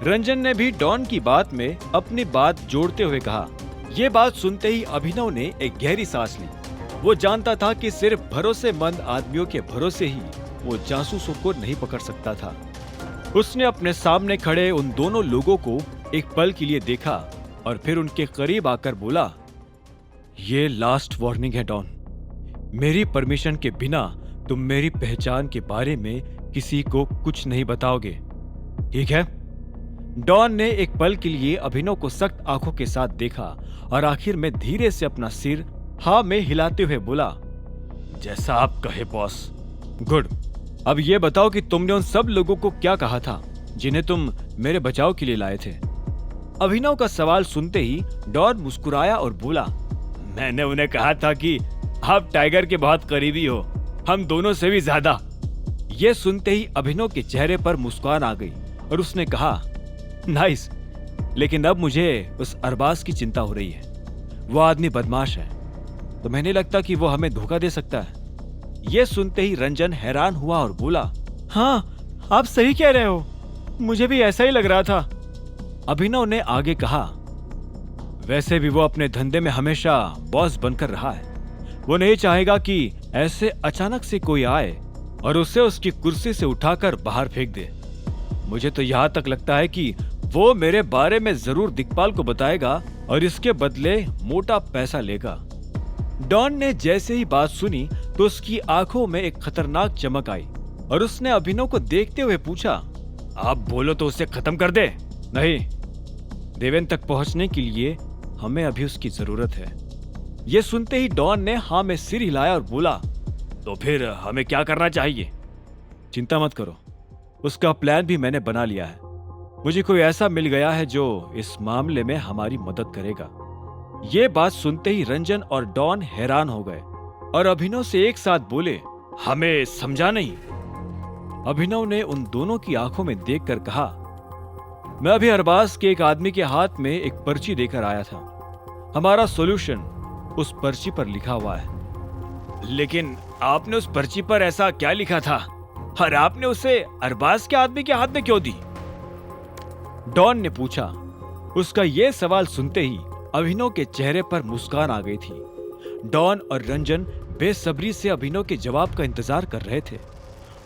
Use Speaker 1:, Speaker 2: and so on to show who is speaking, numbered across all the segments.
Speaker 1: रंजन ने भी डॉन की बात में अपनी बात जोड़ते हुए कहा। ये बात सुनते ही अभिनव ने एक गहरी सांस ली। वो जानता था कि सिर्फ भरोसेमंद आदमियों के भरोसे ही वो जासूसों को नहीं पकड़ सकता था। उसने अपने सामने खड़े उन दोनों लोगों को एक पल के लिए देखा और फिर उनके करीब आकर बोला, ये लास्ट वार्निंग है डॉन। मेरी परमिशन के बिना तुम मेरी पहचान के बारे में किसी को कुछ नहीं बताओगे, ठीक है? डॉन ने एक पल के लिए अभिनव को सख्त आंखों के साथ देखा और आखिर में धीरे से अपना सिर हाँ में हिलाते हुए बोला, जैसा आप कहे बॉस। गुड। अब ये बताओ कि तुमने उन सब लोगों को क्या कहा था जिन्हें तुम मेरे बचाव के लिए लाए थे? अभिनव का सवाल सुनते ही डॉन मुस्कुराया और बोला, मैंने उन्हें कहा था कि आप टाइगर के बहुत करीबी हो, हम दोनों से भी ज्यादा। ये सुनते ही अभिनव के चेहरे पर मुस्कान आ गई और उसने कहा, नाइस, लेकिन अब मुझे उस अरबाज की चिंता हो रही है। वो आदमी बदमाश है, तो मैंने लगता कि वो हमें धोखा दे सकता है। ये सुनते ही रंजन हैरान हुआ और बोला, हाँ, आप सही कह रहे हो, मुझे भी ऐसा ही लग रहा था। अभिनव ने आगे कहा, वैसे भी वो अपने धंधे में हमेशा बॉस बनकर रहा है। वो नहीं चाहेगा कि ऐसे अचानक से कोई आए और उसे उसकी कुर्सी से उठाकर बाहर फेंक दे। मुझे तो यहाँ तक लगता है कि वो मेरे बारे में जरूर दिक्पाल को बताएगा और इसके बदले मोटा पैसा लेगा। डॉन ने जैसे ही बात सुनी तो उसकी आंखों में एक खतरनाक चमक आई और उसने अभिनव को देखते हुए पूछा, आप बोलो तो उसे खत्म कर दे। नहीं, देवेंद्र तक पहुंचने के लिए हमें अभी उसकी जरूरत है। ये सुनते ही डॉन ने हाँ में सिर हिलाया और बोला, तो फिर हमें क्या करना चाहिए? चिंता मत करो, उसका प्लान भी मैंने बना लिया है। मुझे कोई ऐसा मिल गया है जो इस मामले में हमारी मदद करेगा। ये बात सुनते ही रंजन और डॉन हैरान हो गए और अभिनव से एक साथ बोले, हमें समझा नहीं। अभिनव ने उन दोनों की आंखों में देखकर कहा, मैं अभी अरबाज के एक आदमी के हाथ में एक पर्ची देकर आया था। हमारा सॉल्यूशन उस पर्ची पर लिखा हुआ है। लेकिन आपने उस पर्ची पर ऐसा क्या लिखा था और आपने उसे अरबाज के आदमी के हाथ में क्यों दी? डॉन ने पूछा। उसका यह सवाल सुनते ही अभिनव के चेहरे पर मुस्कान आ गई थी। डॉन और रंजन बेसब्री से अभिनव के जवाब का इंतजार कर रहे थे।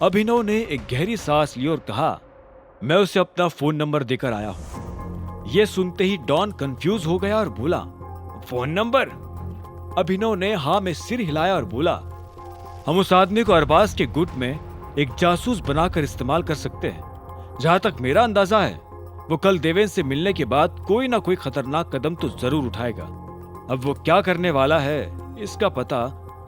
Speaker 1: अभिनव ने एक गहरी सांस ली और कहा, मैं उसे अपना फोन नंबर देकर आया हूं। यह सुनते ही डॉन कंफ्यूज हो गया और बोला, फोन नंबर? अभिनव ने हाँ में सिर हिलाया और बोला, हम उस आदमी को अरबाज के गुट में एक जासूस बनाकर इस्तेमाल कर सकते हैं। जहां तक मेरा अंदाजा है, वो कल देवेंद्र से मिलने के बाद कोई ना कोई खतरनाक कदम तो जरूर उठाएगा। अब वो क्या करने वाला है, इसका पता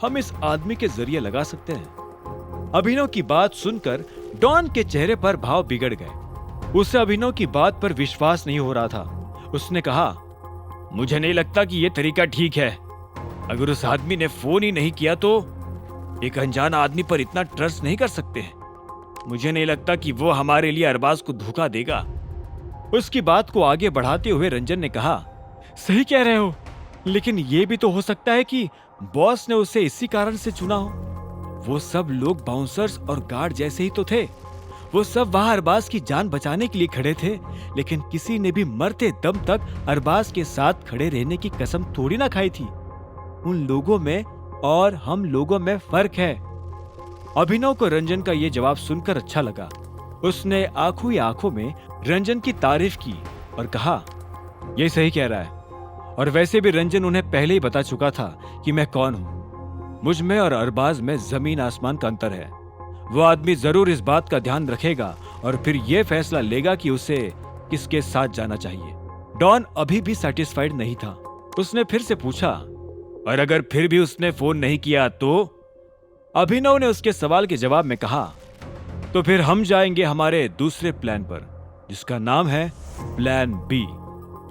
Speaker 1: हम इस आदमी के जरिए लगा सकते हैं। अभिनव की बात सुनकर डॉन के चेहरे पर भाव बिगड़ गए। उसे अभिनव की बात पर विश्वास नहीं हो रहा था। उसने कहा, मुझे नहीं लगता कि यह तरीका ठीक है। अगर उस आदमी ने फोन ही नहीं किया तो एक अनजान आदमी पर इतना ट्रस्ट नहीं कर सकते। मुझे नहीं लगता कि वो हमारे लिए अरबाज को धोखा देगा। उसकी बात को आगे बढ़ाते हुए रंजन ने कहा, सही कह रहे हो, लेकिन ये भी तो हो सकता है कि बॉस ने उसे इसी कारण से चुना हो। वो सब लोग बाउंसर्स और गार्ड जैसे ही तो थे। वो सब वहां अरबाज की जान बचाने के लिए खड़े थे, लेकिन किसी ने भी मरते दम तक अरबाज के साथ खड़े रहने की कसम थोड़ी ना खाई थी। उन लोगों में और हम लोगों में फर्क है। अभिनव को रंजन का ये जवाब सुनकर अच्छा लगा। उसने आंखों ही आंखों में रंजन की तारीफ की और कहा, ये सही कह रहा है। और वैसे भी रंजन उन्हें पहले ही बता चुका था कि मैं कौन हूं। मुझ में और अरबाज में जमीन आसमान का अंतर है। वो आदमी जरूर इस बात का ध्यान रखेगा और फिर यह फैसला लेगा कि उसे किसके साथ जाना चाहिए। डॉन अभी भी सेटिस्फाइड नहीं था। उसने फिर से पूछा, और अगर फिर भी उसने फोन नहीं किया तो? अभिनव ने उसके सवाल के जवाब में कहा, तो फिर हम जाएंगे हमारे दूसरे प्लान पर, जिसका नाम है प्लान बी।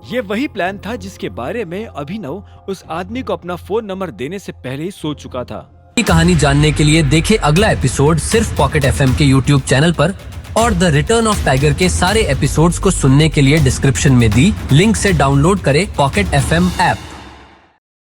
Speaker 1: ये वही प्लान था जिसके बारे में अभिनव उस आदमी को अपना फोन नंबर देने से पहले ही सोच चुका था।
Speaker 2: ये कहानी जानने के लिए देखें अगला एपिसोड सिर्फ पॉकेट एफएम के यूट्यूब चैनल पर, और द रिटर्न ऑफ टाइगर के सारे एपिसोड्स को सुनने के लिए डिस्क्रिप्शन में दी लिंक से डाउनलोड करें पॉकेट एफएम ऐप।